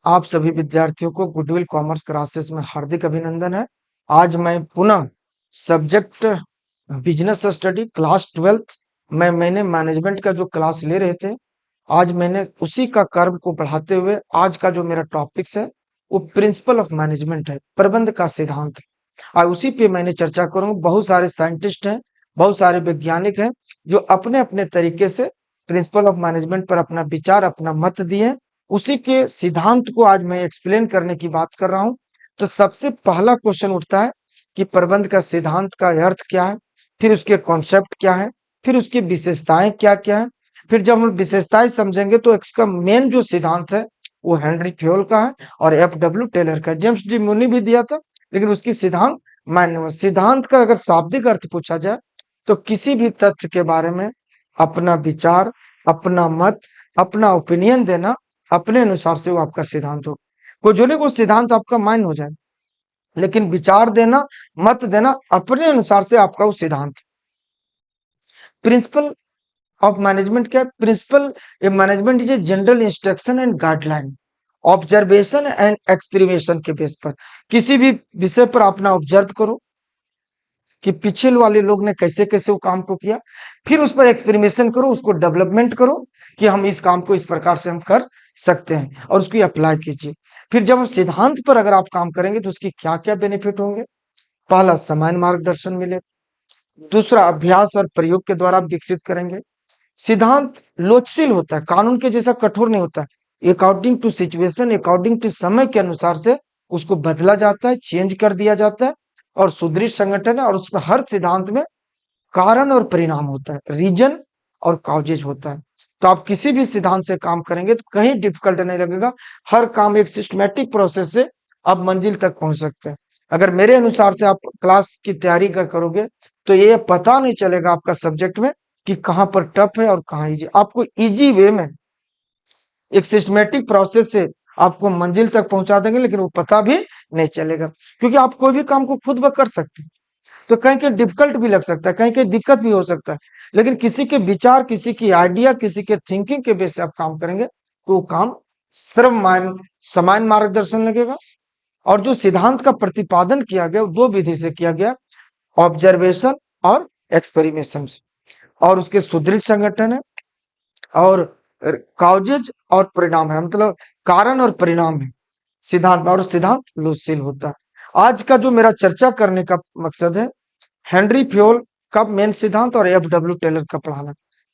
आप सभी विद्यार्थियों को गुडविल कॉमर्स क्लासेस में हार्दिक अभिनंदन है। आज मैं पुनः subject business study class 12th में मैंने मैनेजमेंट का जो क्लास ले रहे थे, आज मैंने उसी का कर्व को बढ़ाते हुए आज का जो मेरा टॉपिक्स है वो प्रिंसिपल ऑफ मैनेजमेंट है, प्रबंध का सिद्धांत। और उसी पे मैंने चर्चा करूंगा। बहुत सारे साइंटिस्ट हैं, बहुत सारे वैज्ञानिक हैं जो अपने अपने तरीके से प्रिंसिपल ऑफ मैनेजमेंट पर अपना विचार, अपना मत दिए। उसी के सिद्धांत को आज मैं एक्सप्लेन करने की बात कर रहा हूं। तो सबसे पहला क्वेश्चन उठता है कि प्रबंध का सिद्धांत का अर्थ क्या है, फिर उसके कॉन्सेप्ट क्या है, फिर उसकी विशेषताएं क्या क्या है। फिर जब हम विशेषताएं समझेंगे तो इसका मेन जो सिद्धांत है वो हेनरी फ्योल का है और F.W. टेलर का है। जेम्स डी म्यूनी भी दिया था, लेकिन उसकी सिद्धांत मान्य हुआ। सिद्धांत का अगर शाब्दिक अर्थ पूछा जाए तो किसी भी तथ्य के बारे में अपना विचार, अपना मत, अपना ओपिनियन देना, अपने अनुसार से वो आपका सिद्धांत हो। कोई जो नहीं, वो सिद्धांत आपका मान्य हो जाए, लेकिन विचार देना, मत देना अपने अनुसार से आपका वो सिद्धांत। प्रिंसिपल ऑफ मैनेजमेंट क्या है? Principle management is a general instruction and guideline, observation and experimentation के बेस पर किसी भी विषय पर अपना ऑब्जर्व करो कि पिछले वाले लोग ने कैसे कैसे वो काम को किया, फिर उस पर एक्सपेरिमेशन करो, उसको डेवलपमेंट करो कि हम इस काम को इस प्रकार से हम कर सकते हैं और उसकी अप्लाई कीजिए। फिर जब सिद्धांत पर अगर आप काम करेंगे तो उसकी क्या क्या बेनिफिट होंगे? पहला, समान मार्गदर्शन मिलेगा। दूसरा, अभ्यास और प्रयोग के द्वारा आप विकसित करेंगे। सिद्धांत लोचशील होता है, कानून के जैसा कठोर नहीं होता है। According to situation, according to समय के अनुसार से उसको बदला जाता है, चेंज कर दिया जाता है। और सुदृढ़ संगठन है और उसमें हर सिद्धांत में कारण और परिणाम होता है, रीजन और कॉजेज होता है। तो आप किसी भी सिद्धांत से काम करेंगे तो कहीं डिफिकल्ट नहीं लगेगा। हर काम एक सिस्टमेटिक प्रोसेस से आप मंजिल तक पहुंच सकते हैं। अगर मेरे अनुसार से आप क्लास की तैयारी करोगे तो ये पता नहीं चलेगा आपका सब्जेक्ट में कि कहाँ पर टफ है और कहाँ इजी। आपको इजी वे में एक सिस्टमेटिक प्रोसेस से आपको मंजिल तक पहुंचा देंगे, लेकिन वो पता भी नहीं चलेगा, क्योंकि आप कोई भी काम को खुद ब कर सकते हैं। तो कहीं कहीं डिफिकल्ट भी लग सकता है, कहीं कहीं दिक्कत भी हो सकता है, लेकिन किसी के विचार, किसी की आइडिया, किसी के थिंकिंग के बेस से आप काम करेंगे तो वो काम समान मार्गदर्शन लगेगा। और जो सिद्धांत का प्रतिपादन किया गया वो दो विधि से किया गया, ऑब्जर्वेशन और एक्सपेरिमेशन से। और उसके सुदृढ़ संगठन है और कॉजेज और परिणाम है, मतलब कारण और परिणाम है सिद्धांत में, और सिद्धांत लोचशील होता है। आज का जो मेरा चर्चा करने का मकसद है हेनरी फ्योल का मेन सिद्धांत और F.W. टेलर का पढ़ाना।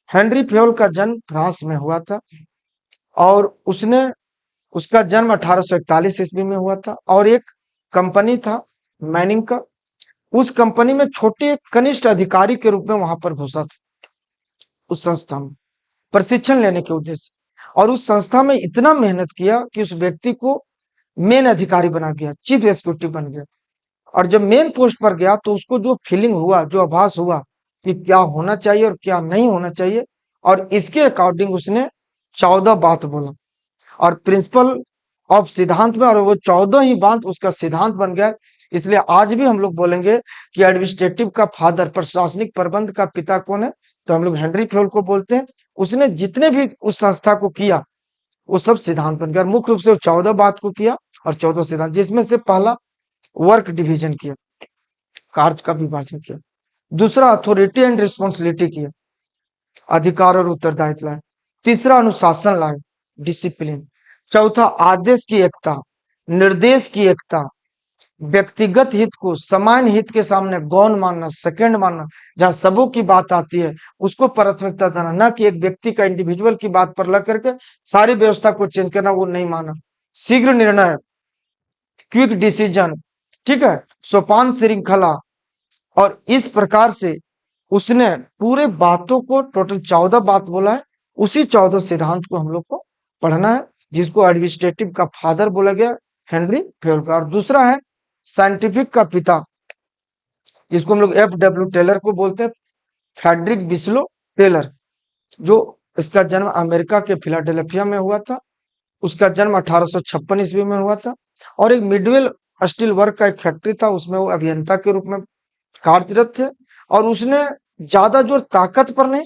हेनरी फ्योल का जन्म फ्रांस में हुआ था और उसका जन्म 1841 ईस्वी में हुआ था। और एक कंपनी था मैनिंग का, उस कंपनी में छोटे कनिष्ठ अधिकारी के रूप में वहां पर घुसा था उस संस्था में, प्रशिक्षण लेने के उद्देश्य से। और उस संस्था में इतना मेहनत किया कि उस व्यक्ति को मेन अधिकारी बना गया, चीफ एग्जीक्यूटिव बन गया। और जब मेन पोस्ट पर गया तो उसको जो फीलिंग हुआ, जो आभास हुआ कि क्या होना चाहिए और क्या नहीं होना चाहिए, और इसके अकॉर्डिंग उसने 14 बात बोला और प्रिंसिपल ऑफ सिद्धांत में, और वो 14 ही बात उसका सिद्धांत बन गया। इसलिए आज भी हम लोग बोलेंगे कि एडमिनिस्ट्रेटिव का फादर, प्रशासनिक प्रबंध का पिता कौन है, तो हम लोग हेनरी फ्योल को बोलते हैं। उसने जितने भी उस संस्था को किया वो सब सिद्धांत बन गया। मुख्य रूप से 14 बात को किया और 14 सिद्धांत, जिसमें से पहला वर्क डिवीजन किया, कार्य का विभाजन किया। दूसरा, अथॉरिटी एंड रिस्पॉन्सिबिलिटी किया, अधिकार और उत्तरदायित्व लाए। तीसरा, अनुशासन लाए, डिसिप्लिन। चौथा, आदेश की एकता, निर्देश की एकता, व्यक्तिगत हित को समान हित के सामने गौण मानना, सेकंड मानना, जहां सबों की बात आती है उसको प्राथमिकता देना, ना कि एक व्यक्ति का, इंडिविजुअल की बात पर लग करके सारी व्यवस्था को चेंज करना, वो नहीं माना। शीघ्र निर्णय, क्विक डिसीजन, ठीक है, सोपान श्रृंखला। और इस प्रकार से उसने पूरे बातों को, टोटल 14 बात बोला है, उसी 14 सिद्धांत को हम लोग को पढ़ना है, जिसको एडमिनिस्ट्रेटिव का फादर बोला गया, हेनरी फ्योल का। और दूसरा है साइंटिफिक का पिता, जिसको हम लोग F.W. टेलर को बोलते हैं, फ्रेडरिक विस्लो टेलर, जो इसका जन्म अमेरिका के फिलाडेल्फिया में हुआ था। उसका जन्म 1856 ईस्वी में हुआ था और एक मिडवेल स्टील वर्क का एक फैक्ट्री था, उसमें वो अभियंता के रूप में कार्यरत थे। और उसने ज्यादा जोर ताकत पर नहीं,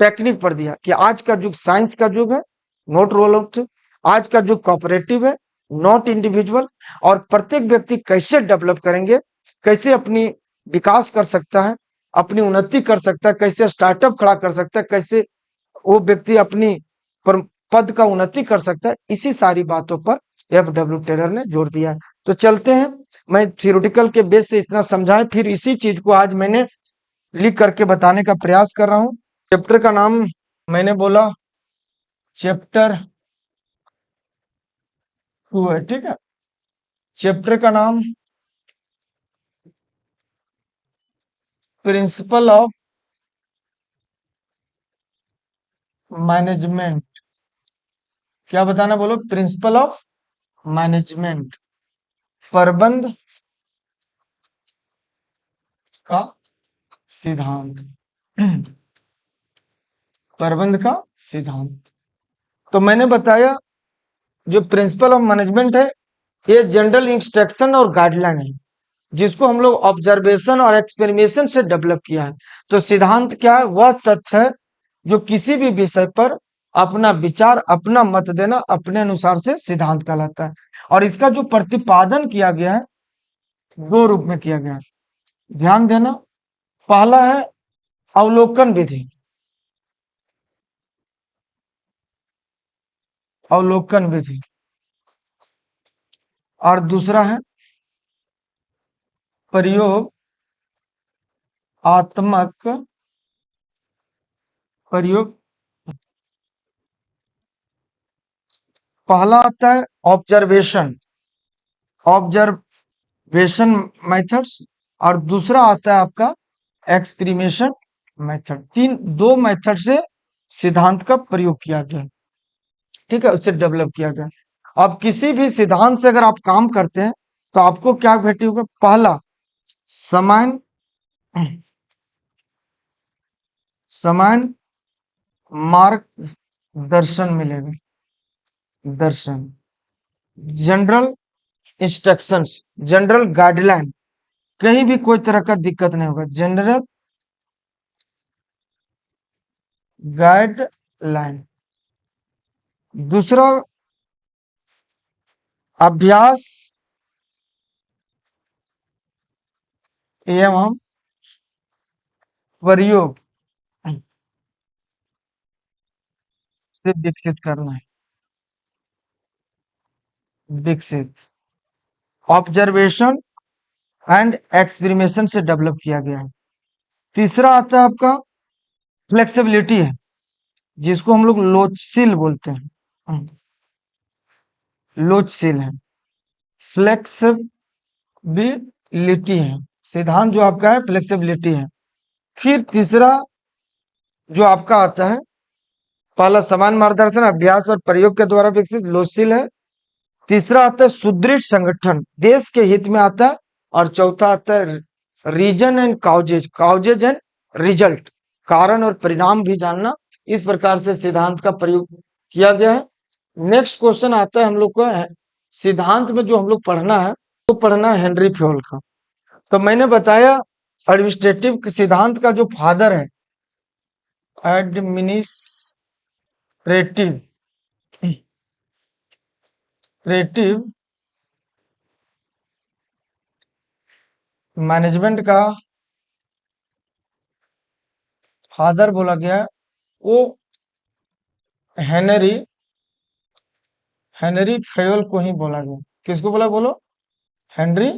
टेक्निक पर दिया कि आज का युग साइंस का युग है, नोट रोल आउट। आज का युग कोऑपरेटिव है, नॉट इंडिविजुअल। और प्रत्येक व्यक्ति कैसे डेवलप करेंगे, कैसे अपनी विकास कर सकता है, अपनी उन्नति कर सकता है, कैसे स्टार्टअप खड़ा कर सकता है, कैसे वो व्यक्ति अपनी पद का उन्नति कर सकता है, इसी सारी बातों पर F.W. टेलर ने जोर दिया है। तो चलते हैं, मैं थियोरेटिकल के बेस से इतना समझाएं, फिर इसी चीज को आज मैंने लिख करके बताने का प्रयास कर रहा हूं। चैप्टर का नाम मैंने बोला चैप्टर 2 है, ठीक है। चैप्टर का नाम प्रिंसिपल ऑफ मैनेजमेंट। क्या बताना बोलो? प्रिंसिपल ऑफ मैनेजमेंट, प्रबंध का सिद्धांत। प्रबंध का सिद्धांत। तो मैंने बताया जो प्रिंसिपल ऑफ मैनेजमेंट है, ये जनरल इंस्ट्रक्शन और गाइडलाइन है, जिसको हम लोग ऑब्जर्वेशन और एक्सपेरिमेशन से डेवलप किया है। तो सिद्धांत क्या है? वह तथ्य है जो किसी भी विषय पर अपना विचार, अपना मत देना, अपने अनुसार से सिद्धांत कहलाता है। और इसका जो प्रतिपादन किया गया है, दो रूप में किया गया है, ध्यान देना। पहला है अवलोकन विधि, अवलोकन विधि, और दूसरा है प्रयोग आत्मक प्रयोग। पहला आता है ऑब्जर्वेशन, ऑब्जर्वेशन मेथड्स, और दूसरा आता है आपका एक्सपेरिमेशन मेथड। दो मेथड से सिद्धांत का प्रयोग किया गया, ठीक है, उससे डेवलप किया गया। अब किसी भी सिद्धांत से अगर आप काम करते हैं तो आपको क्या भेटेगा? पहला समान समान मार्गदर्शन मिलेगा, दर्शन, जनरल इंस्ट्रक्शंस, जनरल गाइडलाइन, कहीं भी कोई तरह का दिक्कत नहीं होगा, जनरल गाइडलाइन। दूसरा अभ्यास एवं प्रयोग से विकसित करना है, विकसित ऑब्जर्वेशन एंड एक्सपेरिमेशन से डेवलप किया गया है। तीसरा आता है आपका फ्लेक्सिबिलिटी है, जिसको हम लोग लोचशील बोलते हैं, लोचशील है, फ्लेक्सिबिलिटी है, सिद्धांत जो आपका है फ्लेक्सिबिलिटी है। फिर तीसरा जो आपका आता है, पहला समान मार्गदर्शन, अभ्यास और प्रयोग के द्वारा विकसित, लोचशील है। तीसरा आता है सुदृढ़ संगठन, देश के हित में आता है। और चौथा आता है reason and causes, causes and result, कारण और परिणाम भी जानना। इस प्रकार से सिद्धांत का प्रयोग किया गया है। नेक्स्ट क्वेश्चन आता है हम लोग को, सिद्धांत में जो हम लोग पढ़ना है वो पढ़ना है हेनरी फ्योल का। तो मैंने बताया एडमिनिस्ट्रेटिव सिद्धांत का जो फादर है, एडमिनिस्ट्रेटिव मैनेजमेंट का फादर बोला गया है, वो हेनरी हेनरी फ्योल को ही बोला गया। किसको बोला? बोलो, हेनरी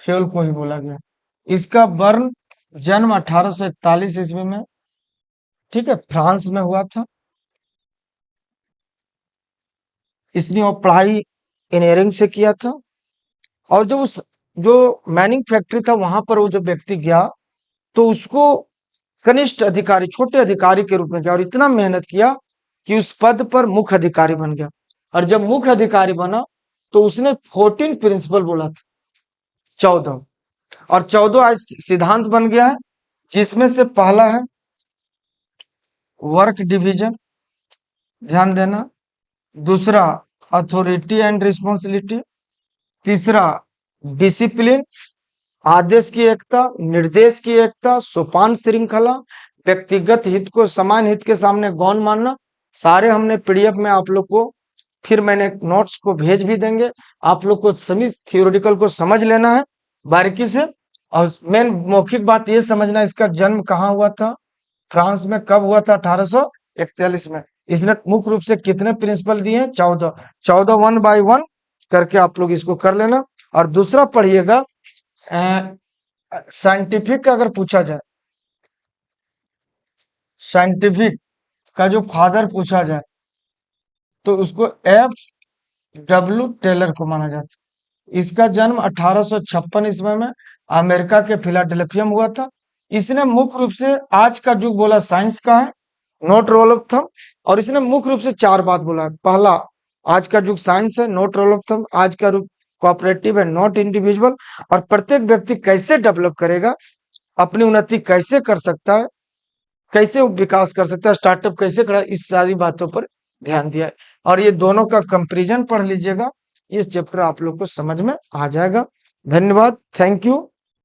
फ्योल को ही बोला गया। इसका बर्न, जन्म 1841 ईस्वी में, ठीक है, फ्रांस में हुआ था। इसने वो पढ़ाई इंजीनियरिंग से किया था। और जब उस जो मैनिंग फैक्ट्री था वहां पर वो जो व्यक्ति गया, तो उसको कनिष्ठ अधिकारी, छोटे अधिकारी के रूप में गया, और इतना मेहनत किया कि उस पद पर मुख्य अधिकारी बन गया। और जब मुख्य अधिकारी बना तो उसने 14 प्रिंसिपल बोला था, 14, और 14 आज सिद्धांत बन गया है, जिसमें से पहला है वर्क डिवीजन, ध्यान देना। दूसरा अथॉरिटी एंड रिस्पॉन्सिबिलिटी। तीसरा डिसिप्लिन, आदेश की एकता, निर्देश की एकता, सोपान श्रृंखला, व्यक्तिगत हित को समान हित के सामने गौण मानना। सारे हमने पीडीएफ में आप लोग को फिर मैंने नोट्स को भेज भी देंगे। आप लोग को सभी थियोरेटिकल को समझ लेना है बारीकी से। और मेन मौखिक बात ये समझना, इसका जन्म कहाँ हुआ था, फ्रांस में कब हुआ था, 1841 में। इसने मुख्य रूप से कितने प्रिंसिपल दिए हैं, 14। 14 वन बाय वन करके आप लोग इसको कर लेना। और दूसरा पढ़िएगा, साइंटिफिक का अगर पूछा जाए, साइंटिफिक का जो फादर पूछा जाए तो उसको एफ डब्ल्यू टेलर को माना जाता है। इसका जन्म 1856 ईस्वी में अमेरिका के फिलाडेल्फिया में हुआ था। इसने मुख्य रूप से आज का युग बोला साइंस का है, नॉट रोल ऑफ थंब। और इसने मुख्य रूप से 4 बात बोला है। पहला, आज का युग साइंस है, नॉट रोल ऑफ थंब। आज का युग कोऑपरेटिव है, नॉट इंडिविजुअल। और प्रत्येक व्यक्ति कैसे डेवलप करेगा, अपनी उन्नति कैसे कर सकता है, कैसे वो विकास कर सकता है, स्टार्टअप कैसे करा, इस सारी बातों पर ध्यान दिया है। और ये दोनों का कंपैरिजन पढ़ लीजिएगा, इस चैप्टर आप लोग को समझ में आ जाएगा। धन्यवाद, थैंक यू।